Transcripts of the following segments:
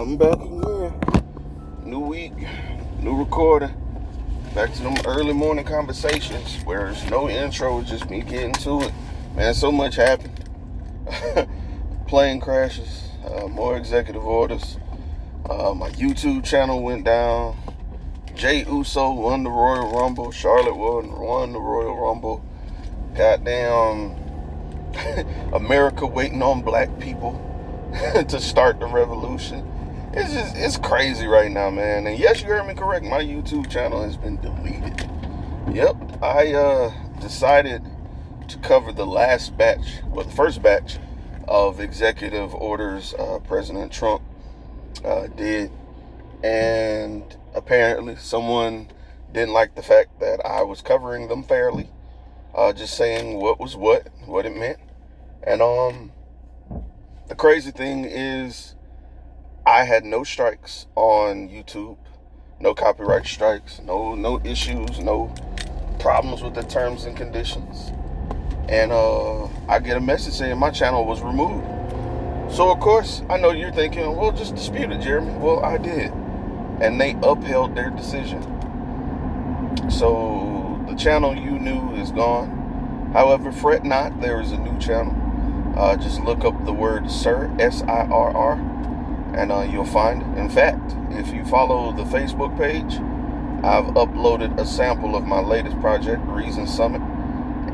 I'm back again. New week, new recording. Back to them early morning conversations where there's no intro, just me getting to it. Man, so much happened. Plane crashes, more executive orders. My YouTube channel went down. Jey Uso won the Royal Rumble. Charlotte won the Royal Rumble. Goddamn America waiting on black people to start the revolution. It's crazy right now, man. And yes, you heard me correct. My YouTube channel has been deleted. Yep, I decided to cover the first batch of executive orders President Trump did. And apparently someone didn't like the fact that I was covering them fairly. Just saying what was what it meant. And the crazy thing is I had no strikes on YouTube, no copyright strikes, no issues, no problems with the terms and conditions. And I get a message saying my channel was removed. So of course, I know you're thinking, well, just dispute it, Jeremy. Well, I did. And they upheld their decision. So the channel you knew is gone. However, fret not, there is a new channel. Just look up the word Sirr, S-I-R-R, and you'll find it. In fact, if you follow the Facebook page, I've uploaded a sample of my latest project, Reason Summit.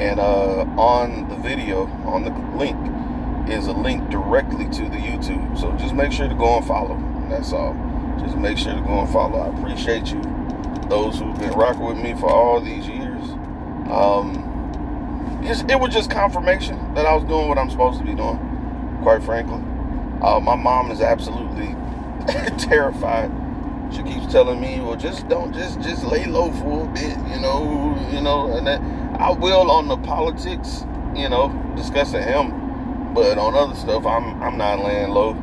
And on the video, on the link, is a link directly to the YouTube. So just make sure to go and follow. That's all. Just make sure to go and follow. I appreciate you, those who've been rocking with me for all these years. It was just confirmation that I was doing what I'm supposed to be doing, quite frankly. My mom is absolutely terrified. She keeps telling me, well, just lay low for a bit, you know, and that I will on the politics, discussing him, but on other stuff, I'm not laying low,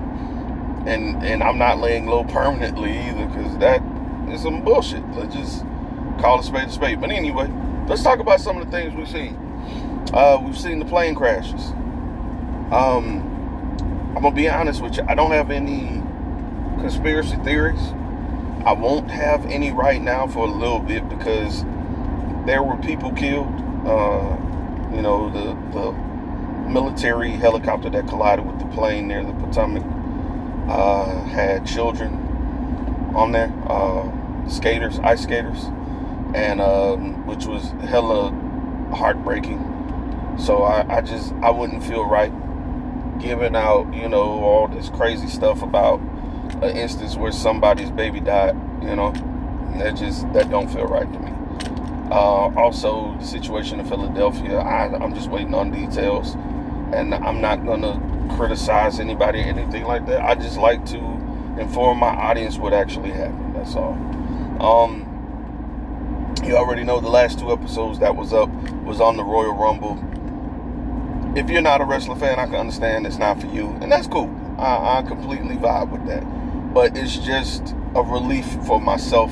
and I'm not laying low permanently either, because that is some bullshit. Let's just call a spade. But anyway, let's talk about some of the things we've seen. We've seen the plane crashes. I'm gonna be honest with you. I don't have any conspiracy theories. I won't have any right now for a little bit because there were people killed. The military helicopter that collided with the plane near the Potomac had children on there, ice skaters, and which was hella heartbreaking. So I wouldn't feel right giving out, all this crazy stuff about an instance where somebody's baby died, that don't feel right to me. Also, the situation in Philadelphia, I'm just waiting on details, and I'm not gonna criticize anybody or anything like that. I just like to inform my audience what actually happened. That's all. You already know the last two episodes that was up was on the Royal Rumble. If you're not a wrestling fan, I can understand it's not for you, and that's cool. I completely vibe with that. But it's just a relief for myself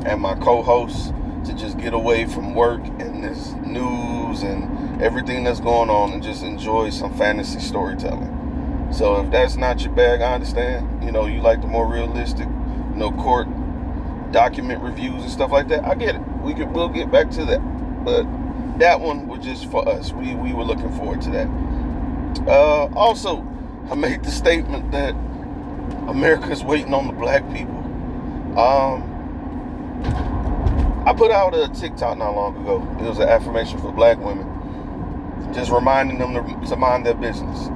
and my co-hosts to just get away from work and this news and everything that's going on and just enjoy some fantasy storytelling. So if that's not your bag, I understand. You like the more realistic, court document reviews and stuff like that. I get it. We'll get back to that. But that one was just for us. We were looking forward to that. Also, I made the statement that America's waiting on the black people. I put out a TikTok not long ago. It was an affirmation for black women, just reminding them to mind their business.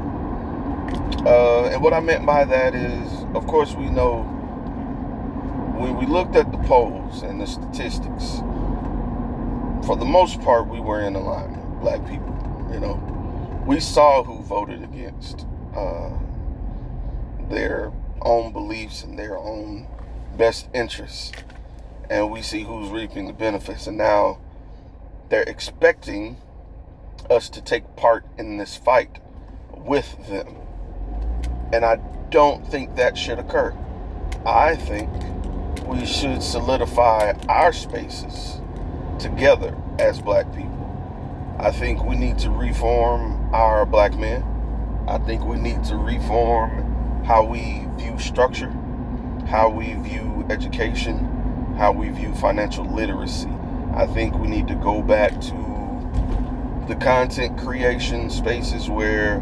And what I meant by that is, of course, we know when we looked at the polls and the statistics, for the most part, we were in alignment, black people. We saw who voted against their own beliefs and their own best interests, and we see who's reaping the benefits. And now they're expecting us to take part in this fight with them, and I don't think that should occur. I think we should solidify our spaces together as black people. I think we need to reform our black men. I think we need to reform how we view structure. how we view education, how we view financial literacy. I think we need to go back to the content creation spaces where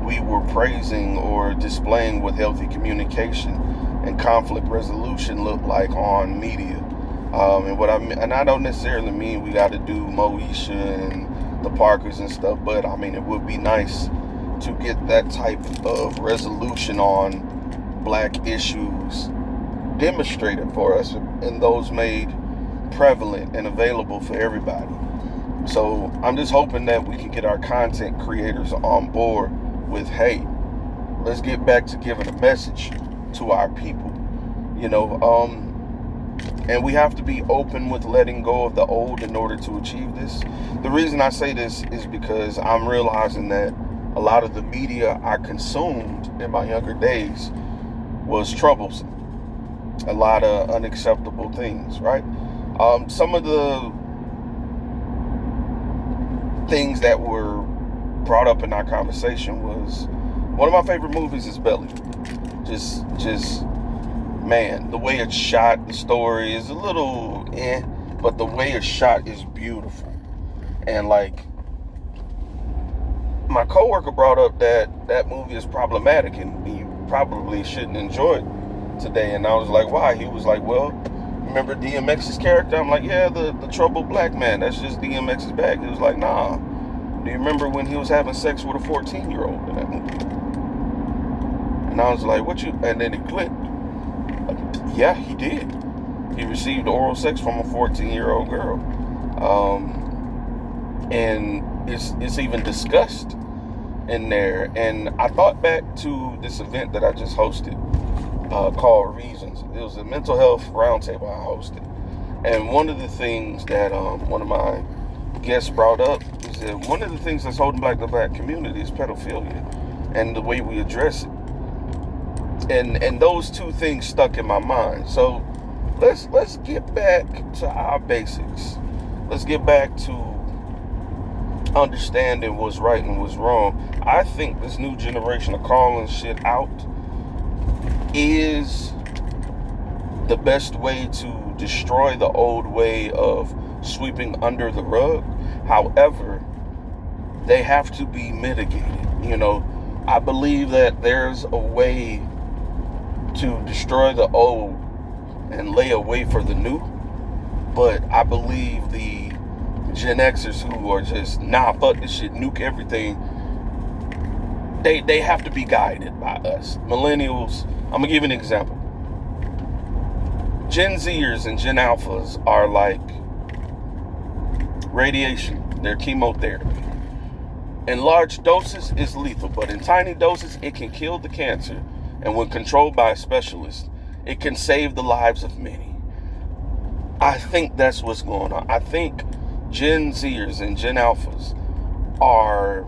we were praising or displaying what healthy communication and conflict resolution look like on media. And I don't necessarily mean we got to do Moesha and the Parkers and stuff, but I mean, it would be nice to get that type of resolution on black issues demonstrated for us and those made prevalent and available for everybody. So I'm just hoping that we can get our content creators on board with, hey, let's get back to giving a message to our people, and we have to be open with letting go of the old in order to achieve this. The reason I say this is because I'm realizing that a lot of the media I consumed in my younger days was troublesome. A lot of unacceptable things, right? Some of the things that were brought up in our conversation was, one of my favorite movies is Belly. Just man, the way it's shot, the story is a little but the way it's shot is beautiful. And like, my coworker brought up that movie is problematic and you probably shouldn't enjoy it today. And I was like, why? He was like, well, remember DMX's character? I'm like, yeah, the troubled black man. That's just DMX's bag. He was like, nah. Do you remember when he was having sex with a 14-year-old in that movie? And I was like, and then it clicked. Yeah, he did. He received oral sex from a 14-year-old girl. And it's even discussed in there. And I thought back to this event that I just hosted called Reasons. It was a mental health roundtable I hosted. And one of the things that one of my guests brought up is that one of the things that's holding back the black community is pedophilia and the way we address it. And those two things stuck in my mind. So let's get back to our basics. Let's get back to understanding what's right and what's wrong. I think this new generation of calling shit out is the best way to destroy the old way of sweeping under the rug. However, they have to be mitigated. I believe that there's a way to destroy the old and lay a way for the new. But I believe the Gen Xers who are just, fuck this shit, nuke everything, they have to be guided by us. Millennials, I'm gonna give you an example. Gen Zers and Gen Alphas are like radiation. They're chemotherapy. In large doses, it's lethal, but in tiny doses, it can kill the cancer. And when controlled by a specialist, it can save the lives of many. I think that's what's going on. I think Gen Zers and Gen Alphas are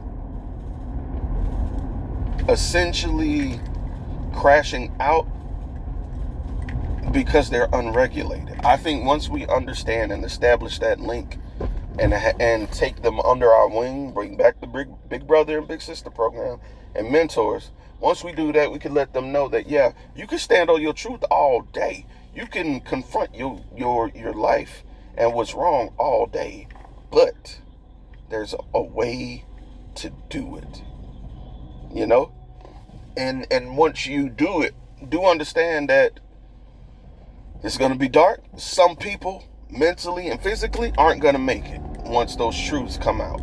essentially crashing out because they're unregulated. I think once we understand and establish that link and take them under our wing, bring back the big brother and big sister program and mentors. Once we do that, we can let them know that, yeah, you can stand on your truth all day. You can confront your life and what's wrong all day. But there's a way to do it. And once you do it, do understand that it's going to be dark. Some people mentally and physically aren't going to make it once those truths come out.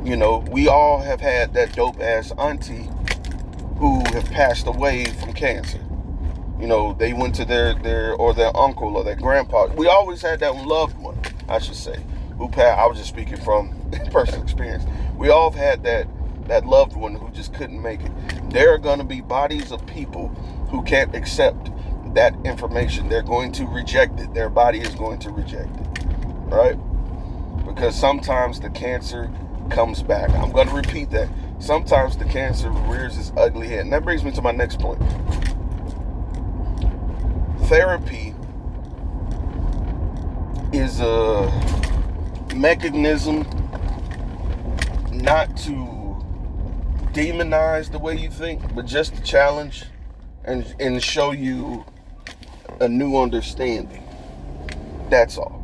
We all have had that dope ass auntie who have passed away from cancer. They went to their uncle or their grandpa. We always had that loved one, I should say, who passed. I was just speaking from personal experience. We all have had that loved one who just couldn't make it. There are going to be bodies of people who can't accept that information. They're going to reject it. Their body is going to reject it, right? Because sometimes the cancer comes back. I'm going to repeat that. Sometimes the cancer rears its ugly head. And that brings me to my next point. Therapy is a mechanism not to demonize the way you think, but just to challenge and show you a new understanding. That's all.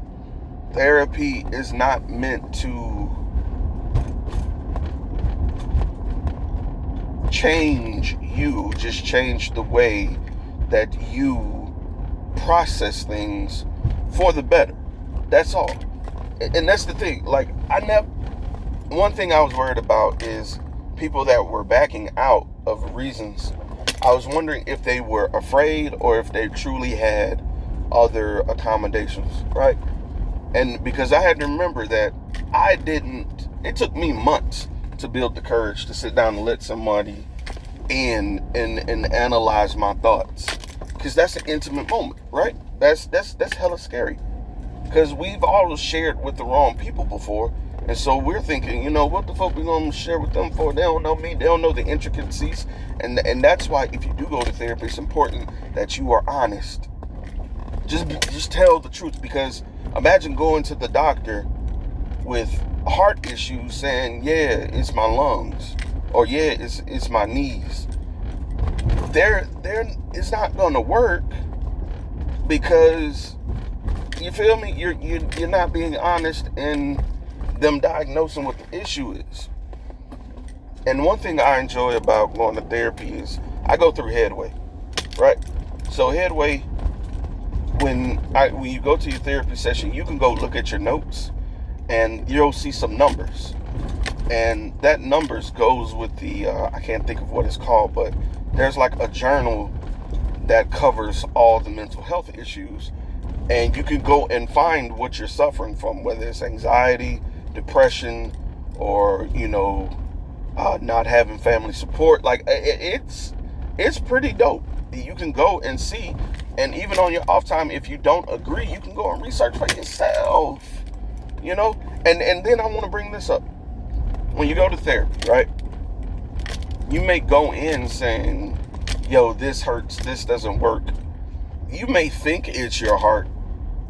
Therapy is not meant to change you, just change the way that you process things for the better. That's all. And that's the thing. Like, one thing I was worried about is people that were backing out of reasons. I was wondering if they were afraid or if they truly had other accommodations, right? And because I had to remember that it took me months to build the courage to sit down and let somebody in and analyze my thoughts. Because that's an intimate moment, right? That's hella scary. Because we've all shared with the wrong people before. And so we're thinking, what the fuck we gonna share with them for? They don't know me. They don't know the intricacies. And that's why if you do go to therapy, it's important that you are honest. Just tell the truth. Because imagine going to the doctor with heart issues saying, yeah, it's my lungs. Or yeah, it's my knees. It's not gonna work because, you feel me? You're not being honest in them diagnosing what the issue is. And one thing I enjoy about going to therapy is I go through Headway, right? So Headway, when you go to your therapy session, you can go look at your notes and you'll see some numbers. And that numbers goes with the, I can't think of what it's called, but there's like a journal that covers all the mental health issues. And you can go and find what you're suffering from, whether it's anxiety, depression, or, not having family support. Like, it's pretty dope. You can go and see, and even on your off time, if you don't agree, you can go and research for yourself, And then I want to bring this up. When you go to therapy, right, you may go in saying, yo, this hurts, this doesn't work. You may think it's your heart,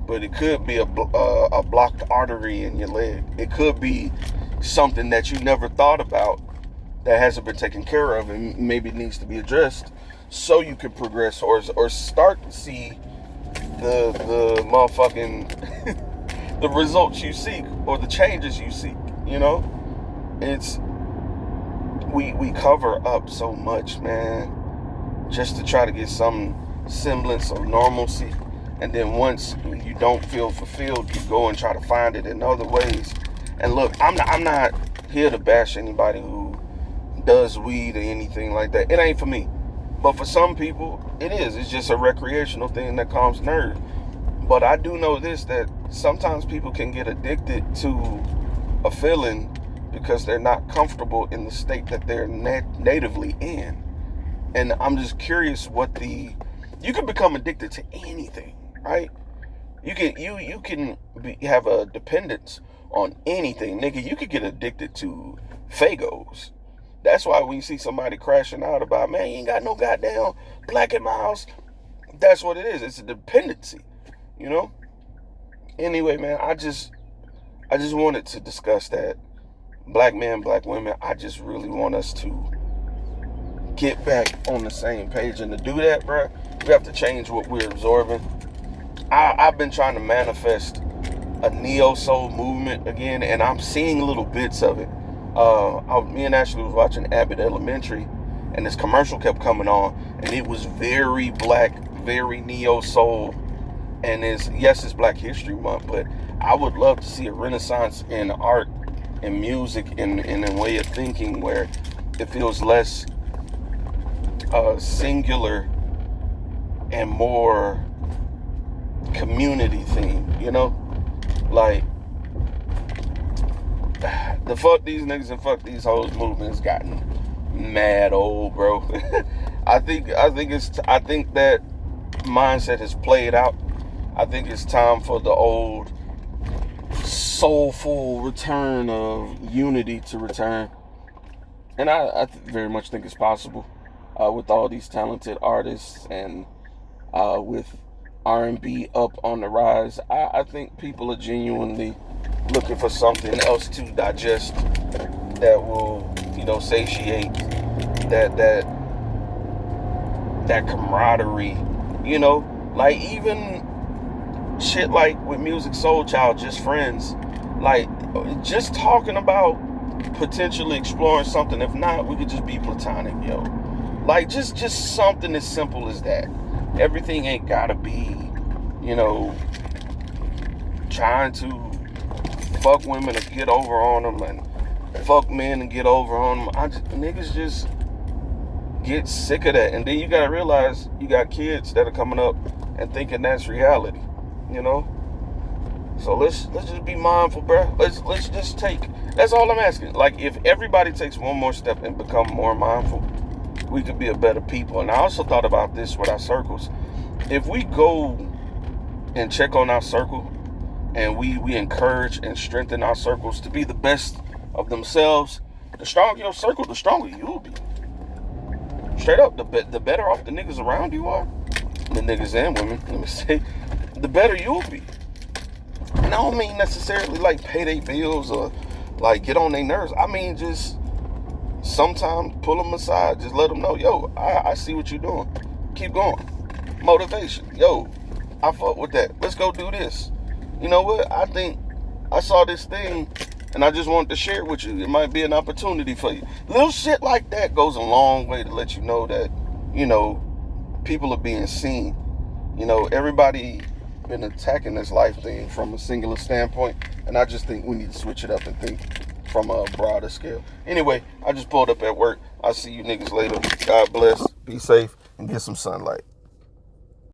but it could be a blocked artery in your leg. It could be something that you never thought about that hasn't been taken care of and maybe needs to be addressed so you can progress or start to see the motherfucking the results you seek or the changes you seek. It's we cover up so much, man, just to try to get some semblance of normalcy. And then once you don't feel fulfilled, you go and try to find it in other ways. And look, I'm not here to bash anybody who does weed or anything like that. It ain't for me. But for some people, it is. It's just a recreational thing that calms nerves. But I do know this, that sometimes people can get addicted to a feeling because they're not comfortable in the state that they're natively in. And I'm just curious you can become addicted to anything, right? You can have a dependence on anything. Nigga, you could get addicted to Fagos. That's why when you see somebody crashing out about, man, you ain't got no goddamn black in my house. That's what it is. It's a dependency, Anyway, man, I just wanted to discuss that. Black men, black women, I just really want us to get back on the same page. And to do that, bro, we have to change what we're absorbing. I've been trying to manifest a neo-soul movement again, and I'm seeing little bits of it. Me and Ashley was watching Abbott Elementary, and this commercial kept coming on, and it was very black, very neo-soul. And it's Black History Month, but I would love to see a renaissance in art and music and a way of thinking where it feels less singular and more community themed, Like, the fuck these niggas and fuck these hoes movement's gotten mad old, bro. I think that mindset has played out. I think it's time for the old soulful return of unity to return. And I very much think it's possible with all these talented artists and with R&B up on the rise. I think people are genuinely looking for something else to digest that will, satiate that that camaraderie, you know, like even shit like with Musiq Soulchild, Just Friends, like just talking about potentially exploring something. If not, we could just be platonic, yo. Like just something as simple as that. Everything ain't gotta be, you know, trying to fuck women and get over on them and fuck men and get over on them. Niggas just get sick of that. And then you gotta realize you got kids that are coming up and thinking that's reality, you know? So let's just be mindful, bro. Let's just take, that's all I'm asking. Like, if everybody takes one more step and become more mindful, we could be a better people. And I also thought about this with our circles. If we go and check on our circle and we encourage and strengthen our circles to be the best of themselves, the stronger your circle, the stronger you'll be. Straight up, the better off the niggas around you are, the niggas and women, let me say, the better you'll be. And I don't mean necessarily like pay their bills or like get on their nerves. I mean just sometimes pull them aside. Just let them know, yo, I see what you're doing. Keep going. Motivation. Yo, I fuck with that. Let's go do this. You know what? I think I saw this thing and I just wanted to share it with you. It might be an opportunity for you. Little shit like that goes a long way to let you know that, you know, people are being seen. You know, everybody been attacking this life thing from a singular standpoint, and I just think we need to switch it up and think from a broader scale. Anyway, I just pulled up at work. I'll see you niggas later. God bless, be safe, and get some sunlight.